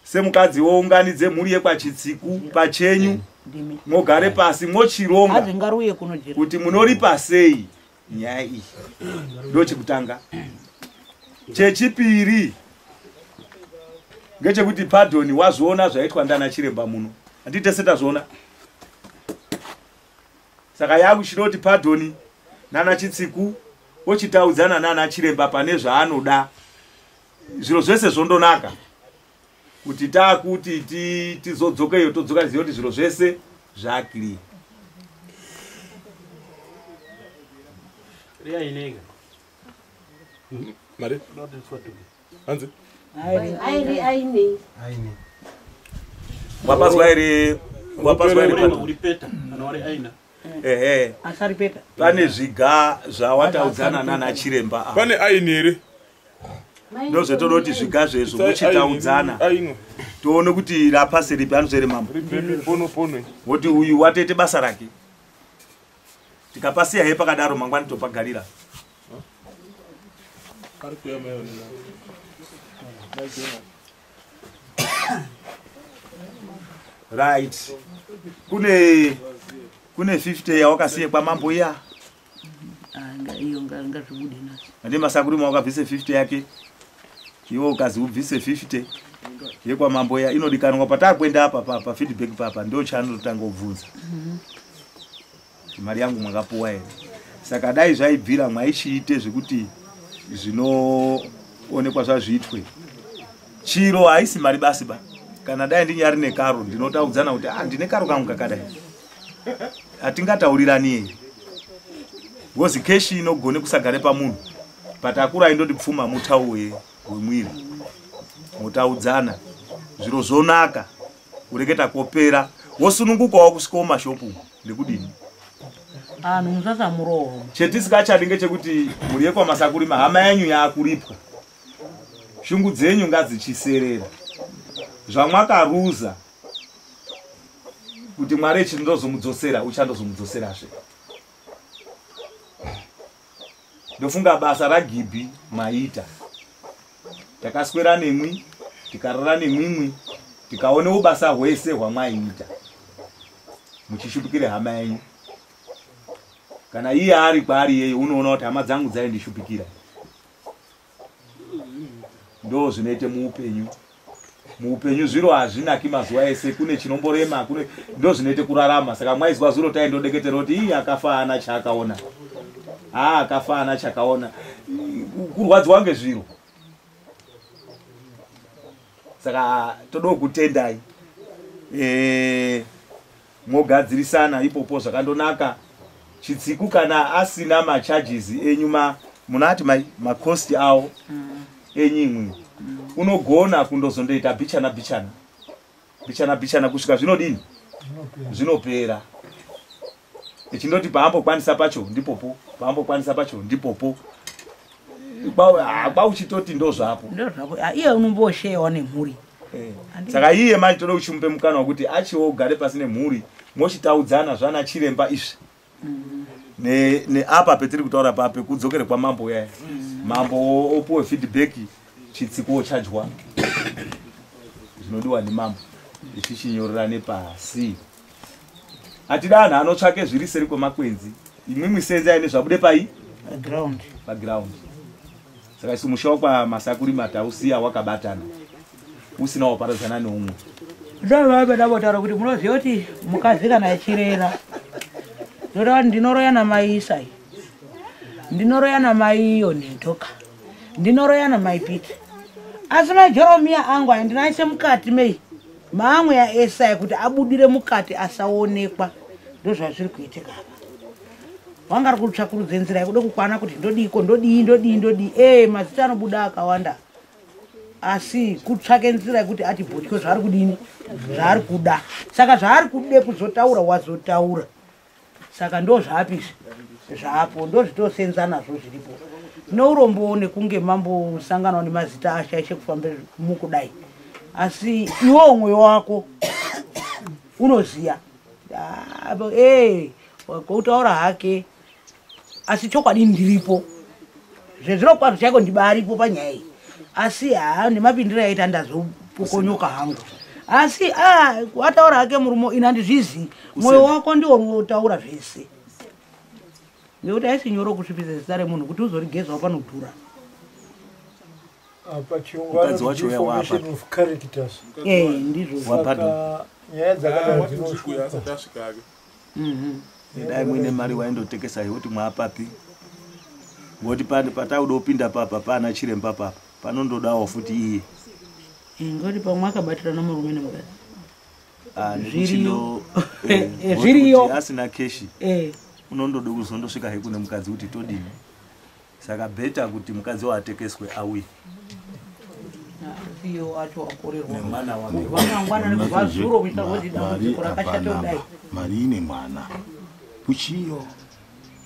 semukadzi wounganidze mhuri yekwachitsiku pachenyu mogare pasi mochironga kuti munoripa sei nyaya iyi ndo chekutanga chechipiri ngechekuti Pardon wazviona zvaitwa ndana chiremba muno handitese tazviona saka yakuchiroti Pardon nana chitsiku ochitaudzana nana chiremba pane zvaanoda zviro zvese zvondonaka kuti takuti tizodzokeyo todzoka ziyo kuti zviro zvese zvakiri Mari? Hanzi? Aini. Wapaswa iri uripeta anore aina. Asaripeta. Pane zviga zvawataudzana nana chiremba. Pane aini ere? Ndozvetoda kuti zviga zvezvo muchitaudzana. Aino. Toone kuti rapase ripi anozere mambo. Woti uyu watete basa rake. Tikapasiya he pakadaro mangwani topagarira. Right. Kune 50 yawakasiye kwa mambo ya. Iyo ngazvibude naso. Ande Masakuri mwakabvise 50 yake. Iwo ukazi ubvise 50. Yekwa mambo ya inodikanwa patakwenda apa pa feedback papa ndio chanotanga kubvunza. Mari yangu mwakapuwa ere. Saka dai zvaibvira mwaishiite zvekuti zvinoonekwa zvazviitwe. Chiro haisi mari basi ba. Kana dai ndinyari nekaro ndinotaudzana kuti ndine karo kangu kakadai. Atingataurirani ere. Ngozi keshi inogone kusagare pamunhu. Patakura indoti pfuma mutauwe wemwiri. Mutaudzana. Zviro zonaka. Ureketa kopera. Wosunungukawo kusvika mumashopu ndekudini. Anhu musasa muroho. Chetisingachadi ngechekuti muri yekwa Masakuri hama yanyu yakuripwa. Shungu dzenyu ngadzichiserera. Zvamwakaruza kuti Mwari chindozomudzosera uchandozomudzoserazve. Ndofunga basa raGibi maita. Takaswera nemwi, tikarara nemwimwi, tikaone ubasa hwese hwamwaita. Muchishupikire hama yenyu. Kana iye ari kwaari yeye unoona kuti hama dzangu dzaindishupikira. Ndo zvinoite muupenyu. Muupenyu zviro hazvinaki mazuva ese, kune chinomborema, kune ndo zvinoite kurarama. Saka mwaizwa zviro taindodeketera kuti akafa ana chaakaona. Akafa ana chakaona. Kurwadziwa ngezviro. Saka todo kutendai. Mogadzirisana ipopo zvakandonaka. Chitsiku kana asina macharges enyu munati macost awo enyimwe. Unogona kundozondoita bichana kusvika zvinodini zvinopera. Echindoti paambo kwanisa pacho ndipopo uchitoti ndo zvapo iye unomboshewa nemhuri. Saka iye manje toda kuchimupe mukana wekuti achiwo ugare pasi nemhuri mochitaudzana zvana chiremba izvi neapa petiri kutaura pape kudzokere kwa mambo yaya. Mambo opuwe feedback chitsiko chajwa zvinodiwa nemambo ichinyorerane pasi. Atida anhu anotsvake zviri seri kwemakwenzi. Imwimwi senza ine zvabude paground. Saka isu mushawo kwa Masakuri matausiya wakabatana. Usina waparadzana neumwe. Ndavabotaura kuti munoziva kuti mukazi kana achirera. Ndoda ndinoroya namai Isai. Ndinoroya namai Yonitoka. Ndinoroya namai Pita. Asina Jeromia angu andinaise mukati mei. Maamwe ya Esai kuti abudire mukati asaonekwa. Ndo zvazviri kuitika. Wangari kutsvakurudza nzira yekuda kukwana kuti ndodii. Mazita anobuda akawanda. Asi kutsvake nzira yekuti ati bhotyo zvaari kudini? Zvaari kuda. Saka zvaari kude kuzotaura wazotaura. Saka ndo zvapizvi. Zvapo ndo zvitosenzana nazvo zviripo. Nourombo nekunge mambo sangana nemazita ashaishe kufamba mukudai. Asi iwo mwoyo wako unoziya. Kutaura hake. Asi chokwadi ndiripo. Zvezviro kwazvo chako ndibaripo panyaya iyi. Asi nemapindiro aita ndazopokonyoka hangu. Asi wataura hake murumo ina ndizvizi. Mwoyo wako ndiwo unotaura zvese. Ngekuti aisi nyoro kusvipisa zita remunhu kuti uzorigezwa panodhura. Mukadzi wacho uya wapa. Ndizvo. Wapado. Nyaya dzakadaro dzinoshuya. Dai mwine mari waindotekesa yoti mwapapi. Ngoti patauda kupinda papa pana chiremba papa. Panondodawo futi iye. Ngoti pamwe akabatirana murume nemukadzi. Zviriyo. Asina keshi. Unondoda kuzondosvika he kune mukadzi kuti todini. Saka beta kuti mukadzi watekeswe auye. Iyo acho akorerwa. Mwana wake. Vangangwana nekuvazuro kuita kuti ndakura kachatodai. Mari ine mwana. Kuchiyo.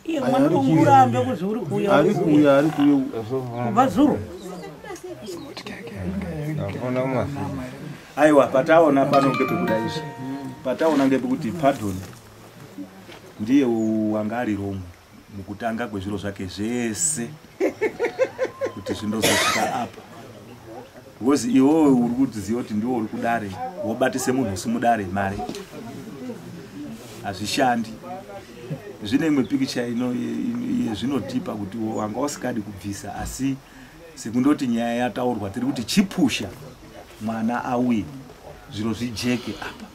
Iye mwana ungurambe kuzuri kuya. Ari kuya. Vazuro. aiwa pataona pano ngepekuda izvi pataona ngepekuti Pardon ndiye wanga ari romwe mukutanga kwezviro zvake zvese kuti zvindozosvika apa because iwewe uri kudziziva kuti ndiwo uri kudare wobatise munhu usimudare mare hazvishandi. Zvine imwe pikicha zvinotipa kuti wanga usikadi kubvisa asi sekundoti nyaya yataurwa tiri kuti chipusha mwana auye zviro zvijeke apa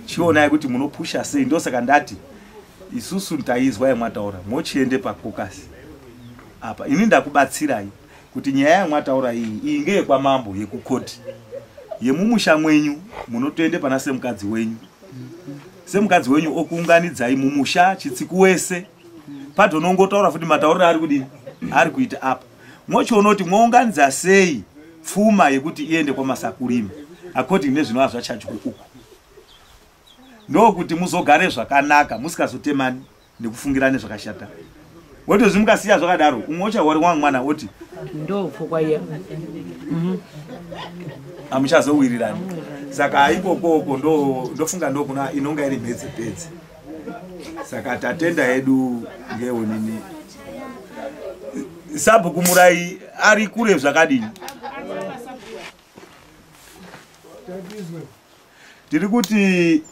chionai kuti munopusha sei. Ndosaka ndati isusu taizwa yamwataura mochiende pakokasi apa ini ndakubatsirai kuti nyaya yamwataura iyi ngeyekwamambo yekukoti yemumusha mwenyu munotoende pana semukadzi wenyu. Semukadzi wenyu okuunganidzai mumusha chitsiku wese Pardon ongotaura futi matauriro ari kudini ari kuita apa mochiona kuti mounganidza sei pfuma yekuti iende kwamasakurima according nezvinova zvachadyo uku ndokuti muzogare zvakanaka musikazotemani nekufungirana nezvakashata. Woto zvimukasiya zvakadaro umwe uchahwari wangu mwana oti ndopfukwa iya amuchazowirirani. Saka ikokoko ndofunga ndokuna inonga iri mhedzepedze. Saka tatenda yedu ngeonini Sabhuku Murai ari kure zvakadini. Tiri kuti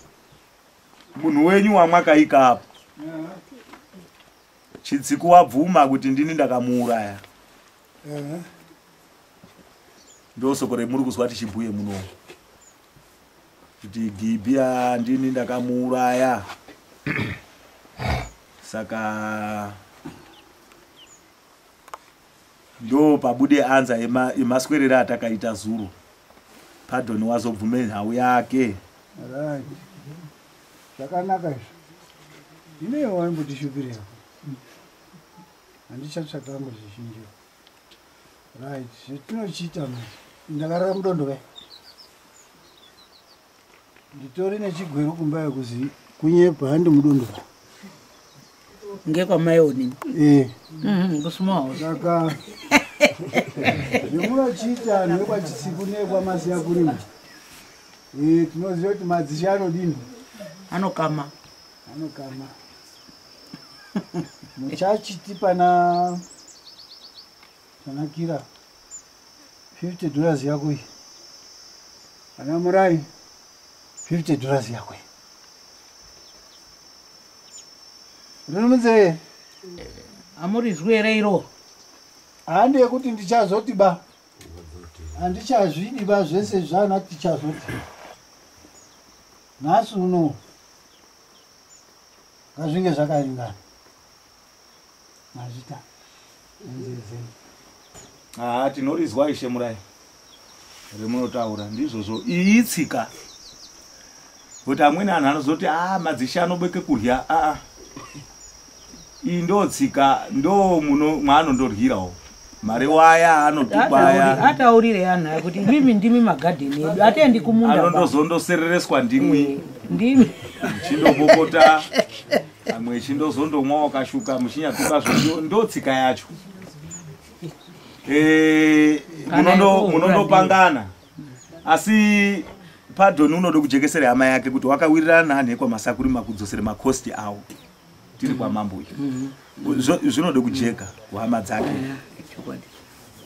munhu wenyu wamwakaika apo chitsiku wabvuma kuti ndini ndakamuuraya ndosoko remuri kuzwa tichibhuye muno kuti Gibia ndini ndakamuuraya. Saka ndo pabude anza emaswerera atakaita zuro Pardon wazobvume nhau yake. Right. Zvakanaka izvo. Inewo waimbotishupirira. Handichatsvaga ngo zvizhinji. Right. Zvetinochita manje. Ndakarara mudondoka. Nditori nechigwero kumba kuzi kunyepa handi mudondoka. Ngekwamai onini. Kusumawo. Saka zvemunochita nekwachitsiku nekwamasiya kurima. Tinoziva kuti madzisha anodini? Anokama. Muchachiti pana kira $50 yako iyi. Ana Murai $50 yako iyi. Rinomunze amuri zwere iro. Handi yekuti ndichazoti ba. Handichazvidi ba zvese zvana tichazoti. Nhasi uno ngazvinge zvakaringana. Mazvita. Tinorizwa Ishe Murai remunotaura ndizvozvo iyi tsika kuti amweni anhu anozoti madzisha anobeke kurya iyi ndotsika ndo mwaanondoryirawo mari waya anotubaya ataurire anhu kuti mimi ndimi magadheni edu atendi kumunda anondozondoserereswa ndimwi ndimi chindobokota amwe chindozondomwa wakashuka muchinyatuka zvo ndotsika yacho. Munondopangana asi Pardon unoda kujekesera hama yake kuti wakawirirana nani nekwamasakuri kudzosera makosti awo tiri kwamambo zvinoda kujeka kuhama dzake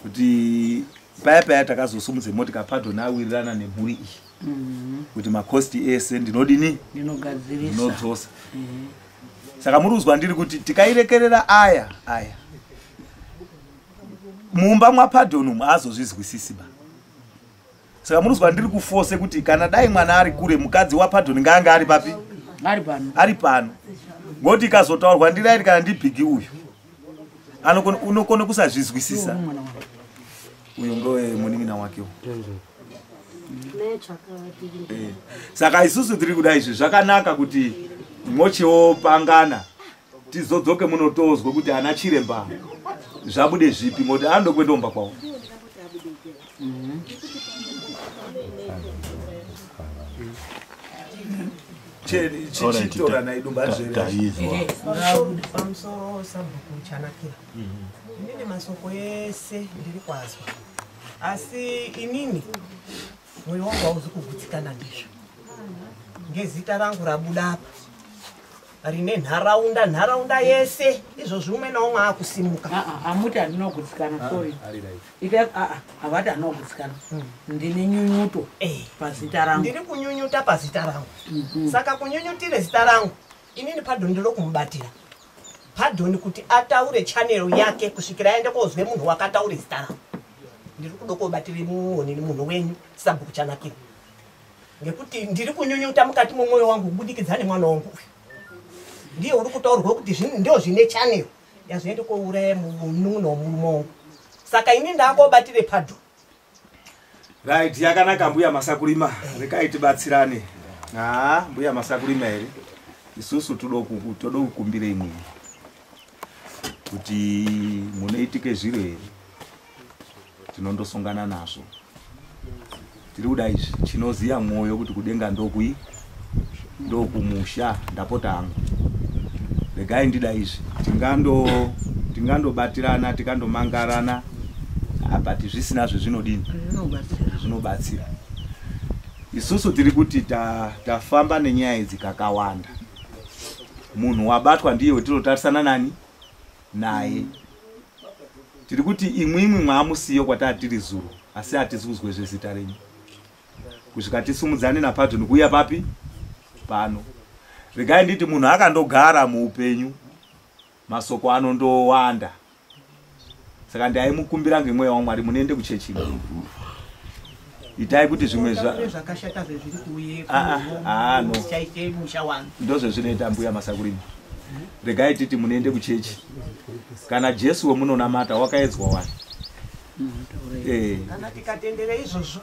kuti paya takazosumudze motika Pardon awirirana nemhuri iyi kuti makosti ese ndinodini ndinodzosa. Saka muruzwa ndiri kuti tikairekerera aya mumba mwa Pardon haazozvizwisisi ba. Saka munozwa ndiri kufose kuti kana dai mwana ari kure mukadzi wa Pardon nganga ari papi? Ari pano. Ngoti kazotaurwa ndiraiti kana ndibhigi uyu unokone kusazvizwisisa. Uyu ngowe muningina wake. Saka isusu tiri kuda izvi zvakanaka kuti mochiwo pangana tizodzoke munotozwa kuti ana Chiremba zvabude zvipi moti andokwendomba kwawo. Chichitora naidumba zvere. Pamusoro Sabhuku chanakira. Ndine masoko ese ndiri kwazwa. Asi inini moyo wangu hauzi kugutsikana ndizvo. Ngezita rangu rabuda apa rine nharaunda yese izvozvi umwe naumwe akusimuka. Hamuti handinogutsikana sorry. Havati handinogutsikana. Ndine nyunyuto pazita rangu. Ndiri kunyunyuta pazita rangu. Saka kunyunyutire zita rangu inini Pardon ndiro kumubatira. Pardon kuti ataure channel yake kusvikira aende kozwe munhu wakataure zita rangu. Ndiri kuda kubatira muone munhu wenyu sabhuku chanakira. Ngekuti ndiri kunyunyuta mukati momwoyo wangu kubudikidza nemwana wangu. Ndiye uri kutaurwa kuti ndio zvine channel yazvoende kouraya munun'una womurume. Saka ini ndakobatire Pardon. Right, yakanaka mbuya Masakurima, rekai tibatsirane. Mbuya Masakurima ere. Isusu toda kukumbira imwe kuti munoitike zviro ere tinondosongana nazvo. Tiri kuda izvi chinoziya mwoyo kuti kudenga ndokumusha ndapota hangu. Regai ndida izvi tingandobatirana tikandomangarana but zvisina zvezvinodini zvinobatsira. Isusu tiri kuti tafamba nenyaya idzi kakawanda. Munhu wabatwa ndiye wetinotarisana nani naye. Tiri kuti imwimwi mwamusiyo kwatatiri zuro asi hatisi kuzwe zvezita renyu. Kusvika tisumudzane naPardon kuuya papi pano. Regai nditi munhu akandogara muupenyu masoko anondowanda. Saka ndaimukumbira ngemweya waMwari munoende kuchechi. Itai kuti zvimwe zvakashata zvezviri kuuye no chaite musha wangu ndozvezvinoita mbuya Masakurima. Regai titi munoende kuchechi. Kana Jesu wemunonamata wakaedzwa wani. Kana tikatendere izvozvo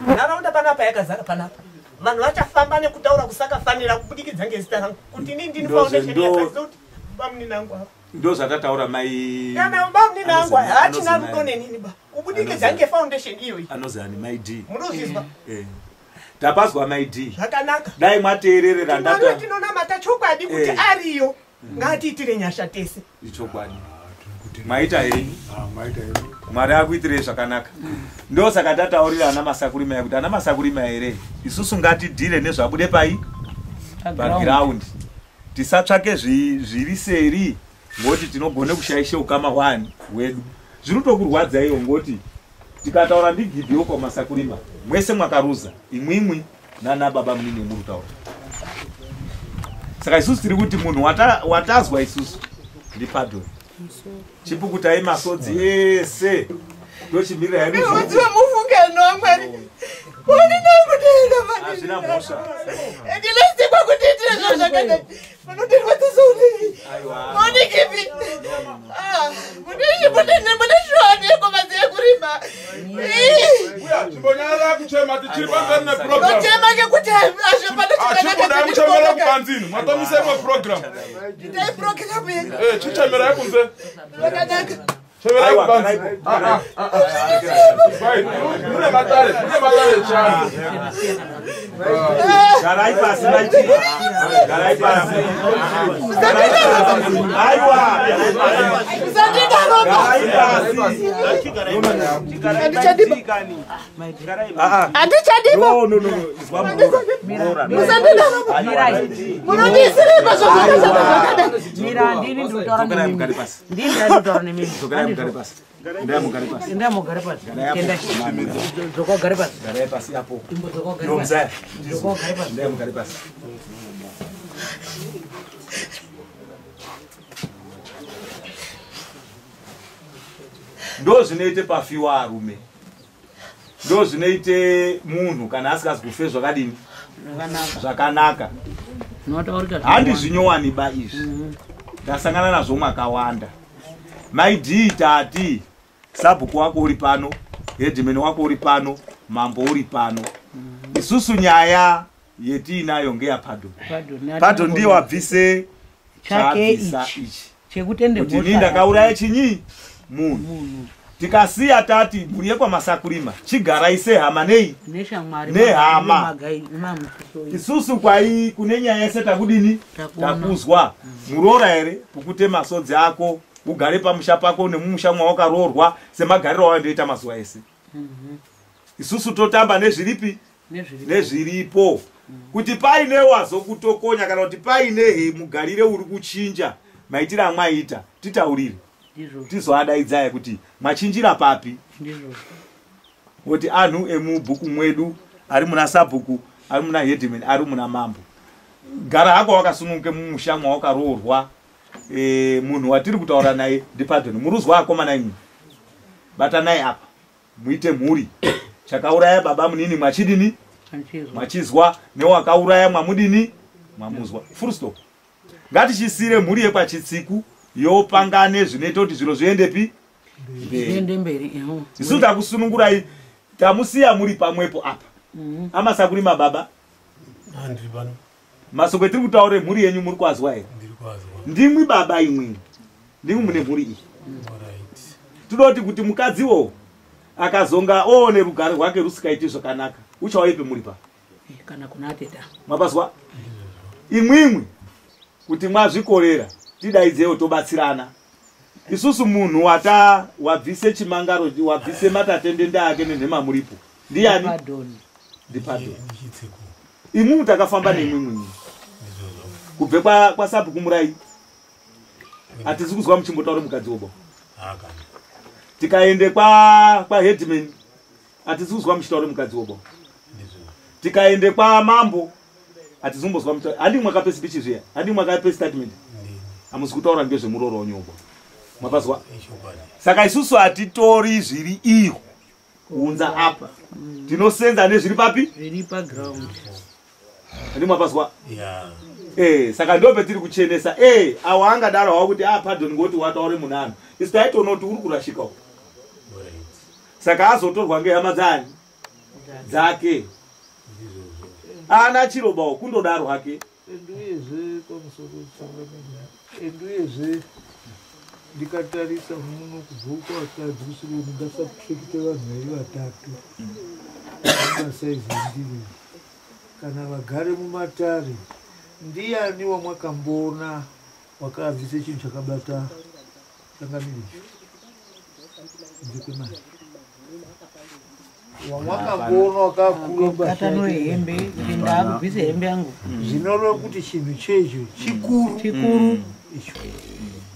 nharaunda panapa yakazara panapa vanhu vachafamba nekutaura kusakafanira kubudikidza ngezita rangu kuti inini ndini foundation yakazoti bamuninangu apa ndozvatataura mai bamuninangu hachina rudo nenini ba kubudikidza ngefoundation iyoyi anozani mai D munozvizwa tapazwa mai D zvakanaka dai mwateererera ndata tinonamata chokwadi kuti ariyo ngatiitire nyasha tese ichokwadi maita henyu Mwari akuitire zvakanaka. Ndosaka tataurira ana Masakurima kuti ana Masakurima ere isusu ngatidhire nezvabude paground. Tisatsvake zviri seri ngoti tinogone kushaisha ukama hwedu. Zvinotokurwadza iyo ngoti tikataura ndigidhiwo kwa Masakurima mwese mwakaruza imwimwi nana baba munini murutaura. Saka isusu tiri kuti munhu watazwa isusu ndi Pardon. Chipukutai masodzi ese ndochimirira hedu udziwe mufungano waMwari kuni nakutenga vanhu azvina mhosva ndilese kwakutiitira zvinhu zvakadai vanotirwadzisa unii monikipi munishwane komadzi yekurima chimbonyara kuchema tichiri pamberi neprogram notema ngekuti achimboda kuchemera kubanzini mwatomisemwe program ndai program yenyu chichemera yekunze zvakanaka chemera yekubanzini mune matare chana garai pasi maiti garai pasi aiwa ndo zvinoite pafiwa arume ndo zvinoite munhu kana asikazi kufe zvakadini zvakanaka handi zvinyowani ba izvi ndasangana nazvo mwakawanda maidhi tati sabhuku wako uri pano hedhimeni wako uri pano mambo uri pano isusu nyaya yetiinayo ngeyaPardon. Pardon ndiye wabvise chabvisa ichi kuti ini ndakauraya chinyi munhu tikasiya tati mhuri yekwa Masakurima chigarai sehama nei nehama isusu kwai kune nyaya yese takudini takuzwa muroora ere kukute masodzi ako ugare pamusha pako nemumusha mwawakaroorwa semagariro wawandoita mazuva ese isusu totamba nezviripi nezviripo kuti paine wazokutokonya kana kuti paine mugarire uri kuchinja maitire amwaita titaurire tizoadaidzai kuti machinjira papi kuti anhu emubhuku mwedu ari muna sabhuku ari muna headman ari muna mambo gara hako wakasununguke mumusha mwawakaroorwa munhu watiri kutaura naye ndipadhoni muruzwa akomana imwe bata naye apa muite mhuri chakauraya baba munini mwachidini mwachizwa newakauraya mwamudini mwamuzwa full stop ngatichisire mhuri yekwachitsiku yopangane zvinoita kuti zviro zviendepi mberi isu takusunungurai tamusiya muri pamwepo apa amasakuri mababa masoko etiri kutaure mhuri yenyu muri kwazwa here ndimwi baba imwe ndimwi mune mhuri iyi tinoti kuti mukadziwo akazonga oone rugare rwake rusikaiti zvakanaka uchawaipe muri pa kana kuna ateta mabazwa imwimwi kuti mwazvikorera tidaidzewo tobatsirana isusu munhu wabvise chimangaro wabvise matatendende ake nenhema muripo ndiani ndipadhoni imwi mutakafamba neimwimwi kubve kwasabhuku murai hatisi kuzwa muchimbotaura mukadzi wobo tikaende kwaheadman hatisi kuzwa muchitaura mukadzi wobo tikaende kwamambo hatisi kumbozwa muchitaura handi mwakape speech zviya handi mwakape statement hamusi kutaura ngezvemuroro wonyobo mwapazwa saka isusu hatitori zviri iyo kuunza apa tinosenza nezviri papi zviri paground handi mwapazwa saka ndo petiri kuchenesa awa angadaro hawa kuti padhoni ngoti wataure munhano isu taitoona kuti uri kurashikawo saka azotorwa ngehama dzani dzake ana chirobawo kundodaro hake enduyezve ndikatarisa muno kubhuku vakadzi kusiri ndingasapfekite vanhu vari vatatu masaizi endiri kana vagare mumatare ndiani wamwakamboona wakaabvise chinhu chakabata changamiricho nzekwemari wamwakamboona wakakurokatano hembe kuti ndaakubvise hembe yangu zvinoreva kuti chinhu checho chikuru icho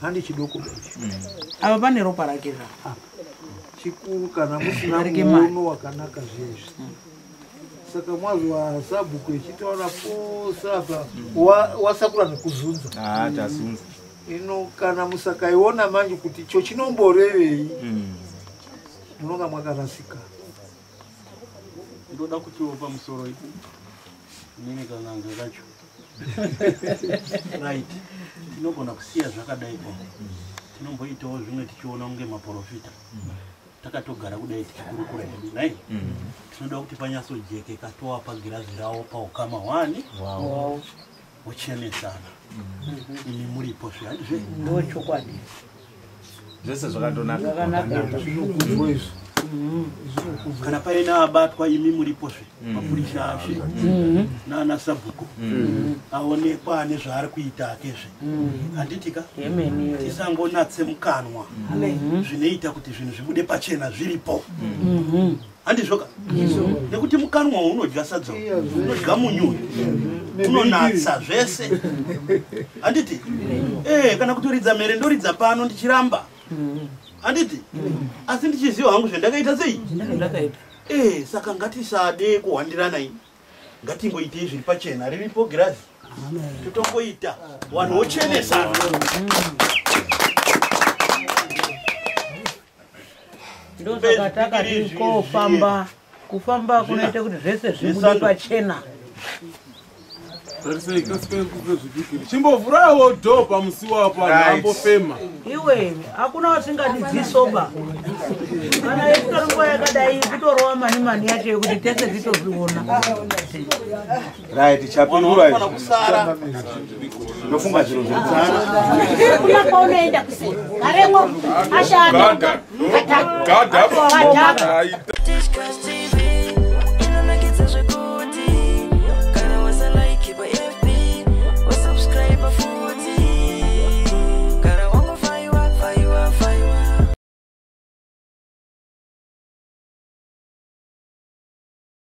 handi chidoko apa pane ropa rake zva chikuru kana musina muono wakanaka zvezvi saka mwazwa sabhuku echitaura pose apa wasakura nekuzunza tazunza ino kana musakaiona manje kuti icho chinomborevei munonga mwakarasika ndoda kutiwo pamusoro ipo inini kana ngeracho right tinogona kusiya zvakadaipo tinomboitawo zvimwe tichiona kunge maprofita takatogara kudai tichikurukura hedu nai tinoda kuti panyatsojekeka tovapa girazi ravo paukama 1 vochenesana imi muripo zvihandizve ndochokwadi zvese zvakandonaka kana paina abatwa imi muripozve mapurisha ashe nana sabhuku aonekwa ane zvaari kuita akezve handitika tisangonatse mukanwa zvinoita kuti zvinhu zvibude pachena zviripo handizvoka nekuti mukanwa unodya sadza unodya munyuyo unonatsa zvese handiti kana kutoridza mere ndoridza pano ndichiramba handiti asi ndichiziva hangu zvendakaita sei saka ngatisade kuhwandirana ini ngatingoitei zviri pachena riripo girazi totongoita vanhu vochenesana ndosaka takati kufamba kunoita kuti zvese zvibude pachena chimbovhurawo dho pamusi wapo anhu ambofema iwe hakuna wasingadi soba kana yekutora nguva yakadai kutorova mani yacho yekuti tese titozviona right chapinura ndofunga zviro kuna kwaunoenda kusini garemo ashanda gada